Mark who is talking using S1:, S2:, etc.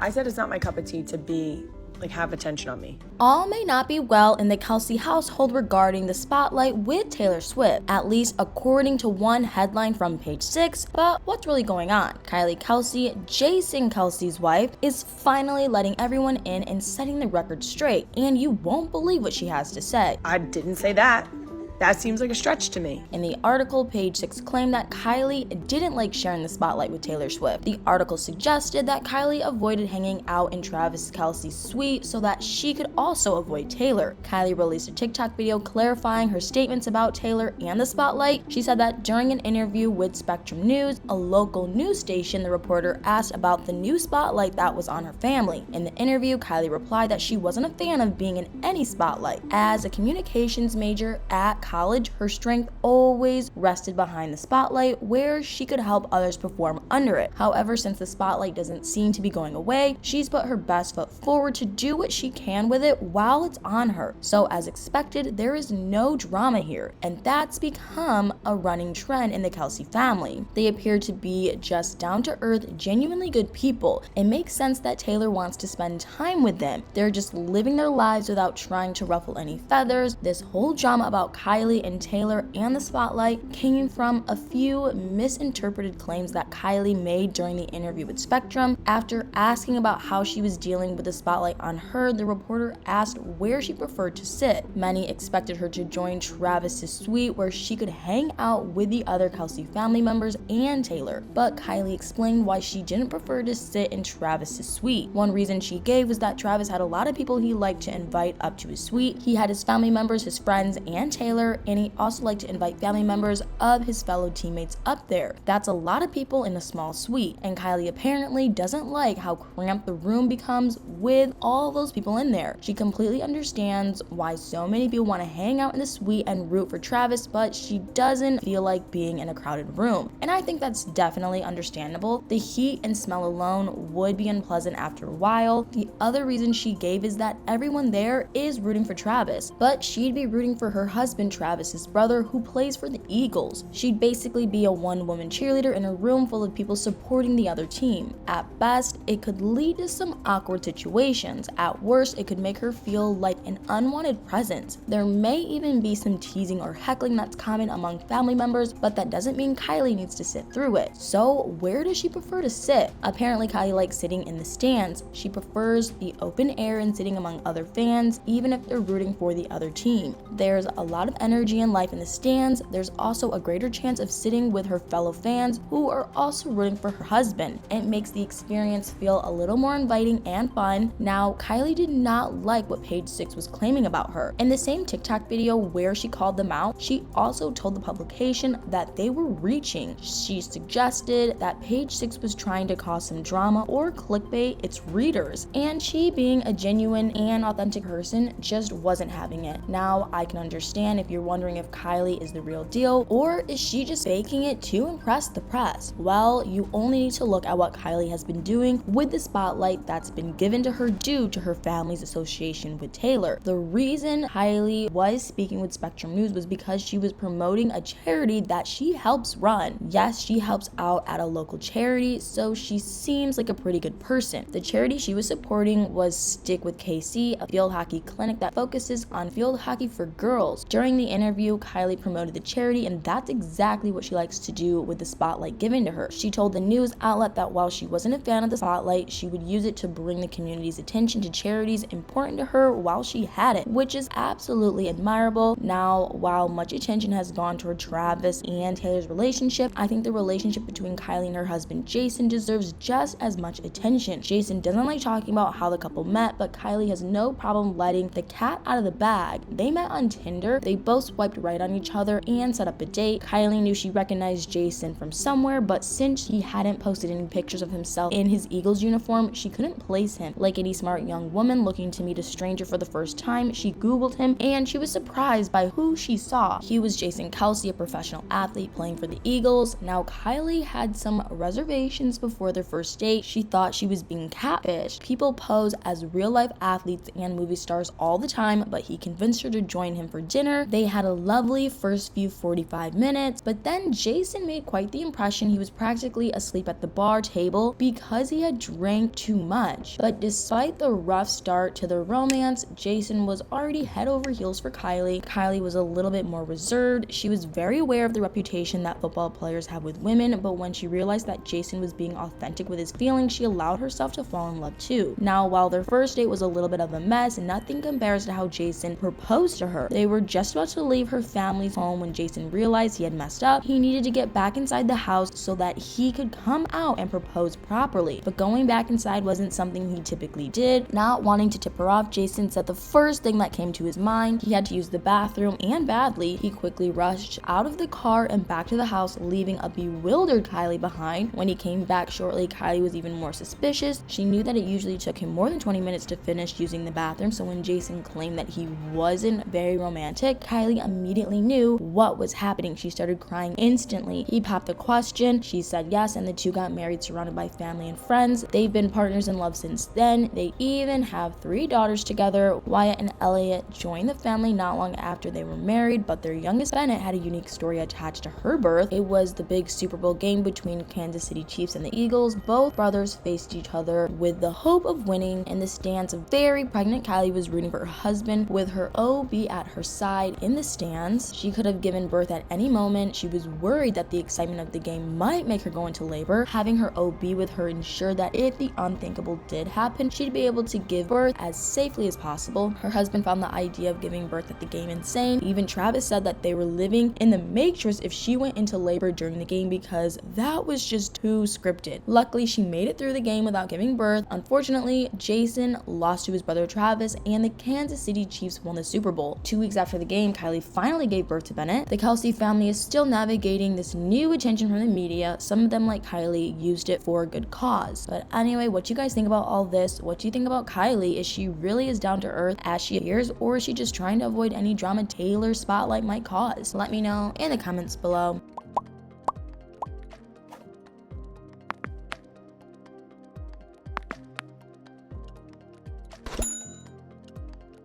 S1: I said it's not my cup of tea to be have attention on me.
S2: All may not be well in the Kelce household regarding the spotlight with Taylor Swift, at least according to one headline from Page 6, but what's really going on? Kylie Kelce, Jason Kelce's wife, is finally letting everyone in and setting the record straight, and you won't believe what she has to say.
S1: I didn't say that. That seems like a stretch to me.
S2: In the article, Page 6 claimed that Kylie didn't like sharing the spotlight with Taylor Swift. The article suggested that Kylie avoided hanging out in Travis Kelce's suite so that she could also avoid Taylor. Kylie released a TikTok video clarifying her statements about Taylor and the spotlight. She said that during an interview with Spectrum News, a local news station, the reporter asked about the new spotlight that was on her family. In the interview, Kylie replied that she wasn't a fan of being in any spotlight. As a communications major at college, her strength always rested behind the spotlight, where she could help others perform under it. However, since the spotlight doesn't seem to be going away, she's put her best foot forward to do what she can with it while it's on her. So as expected, there is no drama here, and that's become a running trend in the Kelce family. They appear to be just down-to-earth, genuinely good people. It makes sense that Taylor wants to spend time with them. They're just living their lives without trying to ruffle any feathers. This whole drama about Kylie and Taylor and the spotlight came from a few misinterpreted claims that Kylie made during the interview with Spectrum. After asking about how she was dealing with the spotlight on her, the reporter asked where she preferred to sit. Many expected her to join Travis's suite where she could hang out with the other Kelce family members and Taylor, but Kylie explained why she didn't prefer to sit in Travis's suite. One reason she gave was that Travis had a lot of people he liked to invite up to his suite. He had his family members, his friends, and Taylor, and he also liked to invite family members of his fellow teammates up there. That's a lot of people in a small suite, and Kylie apparently doesn't like how cramped the room becomes with all those people in there. She completely understands why so many people want to hang out in the suite and root for Travis, but she doesn't feel like being in a crowded room. And I think that's definitely understandable. The heat and smell alone would be unpleasant after a while. The other reason she gave is that everyone there is rooting for Travis, but she'd be rooting for her husband, Travis's brother, who plays for the Eagles. She'd basically be a one-woman cheerleader in a room full of people supporting the other team. At best, it could lead to some awkward situations. At worst, it could make her feel like an unwanted presence. There may even be some teasing or heckling that's common among family members, but that doesn't mean Kylie needs to sit through it. So where does she prefer to sit? Apparently, Kylie likes sitting in the stands. She prefers the open air and sitting among other fans, even if they're rooting for the other team. There's a lot of energy and life in the stands. There's also a greater chance of sitting with her fellow fans who are also rooting for her husband. It makes the experience feel a little more inviting and fun. Now, Kylie did not like what Page 6 was claiming about her. In the same TikTok video where she called them out, she also told the publication that they were reaching. She suggested that Page 6 was trying to cause some drama or clickbait its readers, and she, being a genuine and authentic person, just wasn't having it. Now, I can understand if you're wondering if Kylie is the real deal, or is she just faking it to impress the press? Well, you only need to look at what Kylie has been doing with the spotlight that's been given to her due to her family's association with Taylor. The reason Kylie was speaking with Spectrum News was because she was promoting a charity that she helps run. Yes, she helps out at a local charity, so she seems like a pretty good person. The charity she was supporting was Stick with KC, a field hockey clinic that focuses on field hockey for girls. During the interview, Kylie promoted the charity, and that's exactly what she likes to do with the spotlight given to her. She told the news outlet that while she wasn't a fan of the spotlight, she would use it to bring the community's attention to charities important to her while she had it, which is absolutely admirable. Now, while much attention has gone toward Travis and Taylor's relationship, I think the relationship between Kylie and her husband Jason deserves just as much attention. Jason doesn't like talking about how the couple met, but Kylie has no problem letting the cat out of the bag. They met on Tinder, they both swiped right on each other and set up a date. Kylie knew she recognized Jason from somewhere, but since he hadn't posted any pictures of himself in his Eagles uniform, she couldn't place him. Like any smart young woman looking to meet a stranger for the first time, she Googled him, and she was surprised by who she saw. He was Jason Kelce, a professional athlete playing for the Eagles. Now, Kylie had some reservations before their first date. She thought she was being catfished. People pose as real-life athletes and movie stars all the time, but he convinced her to join him for dinner. They They had a lovely first few 45 minutes, but then Jason made quite the impression. He was practically asleep at the bar table because he had drank too much. But despite the rough start to their romance, Jason was already head over heels for Kylie. Kylie was a little bit more reserved. She was very aware of the reputation that football players have with women, but when she realized that Jason was being authentic with his feelings, she allowed herself to fall in love too. Now, while their first date was a little bit of a mess, nothing compares to how Jason proposed to her. They were just about to leave her family's home when Jason realized he had messed up. He needed to get back inside the house so that he could come out and propose properly. But going back inside wasn't something he typically did. Not wanting to tip her off, Jason said the first thing that came to his mind, he had to use the bathroom, and badly. He quickly rushed out of the car and back to the house, leaving a bewildered Kylie behind. When he came back shortly, Kylie was even more suspicious. She knew that it usually took him more than 20 minutes to finish using the bathroom, so when Jason claimed that he wasn't very romantic, Kylie immediately knew what was happening. She started crying instantly. He popped the question. She said yes, and the two got married surrounded by family and friends. They've been partners in love since then. They even have 3 daughters together. Wyatt and Elliot joined the family not long after they were married, but their youngest, Bennett, had a unique story attached to her birth. It was the big Super Bowl game between Kansas City Chiefs and the Eagles. Both brothers faced each other with the hope of winning. In the stands, a very pregnant Kylie was rooting for her husband with her OB at her side in the stands. She could have given birth at any moment. She was worried that the excitement of the game might make her go into labor. Having her OB with her ensured that if the unthinkable did happen, she'd be able to give birth as safely as possible. Her husband found the idea of giving birth at the game insane. Even Travis said that they were living in the Matrix if she went into labor during the game because that was just too scripted. Luckily, she made it through the game without giving birth. Unfortunately, Jason lost to his brother Travis, and the Kansas City Chiefs won the Super Bowl. 2 weeks after the game, Kylie finally gave birth to Bennett. The Kelce family is still navigating this new attention from the media. Some of them, like Kylie, used it for a good cause. But anyway, what you guys think about all this? What do you think about Kylie? Is she really as down to earth as she appears, or is she just trying to avoid any drama Taylor's spotlight might cause? Let me know in the comments below.